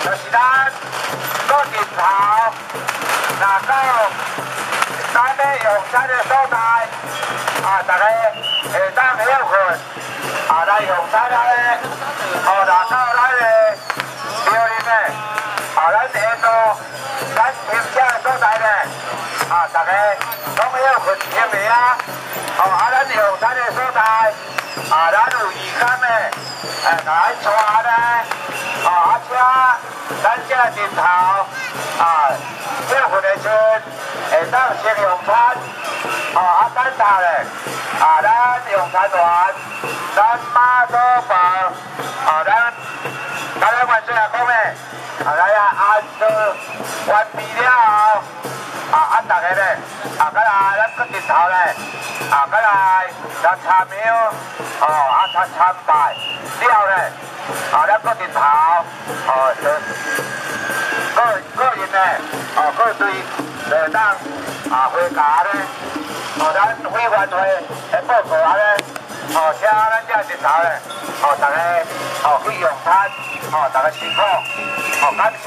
就是咱搁日头，若到咱要用餐的所在，大家会当休困，来用餐咧，若到咱的庙里面，咱下座，咱停车的所在咧，大家拢休困停去啊，咱用餐的所在，咱有义工的，来带咧，车，咱这日头，休困的时阵，会当先用餐，等下咧，咱用餐完，咱马祖饭，咱原先来讲咧，来按照完毕了后，大家咧，再来咱搁日头咧，再来咱参庙，参拜了咧，咱搁日头，个人咧，各队来当回家咧，咱会员会来报告咧，请咱这日头咧，大家去用餐，大家辛苦，感谢。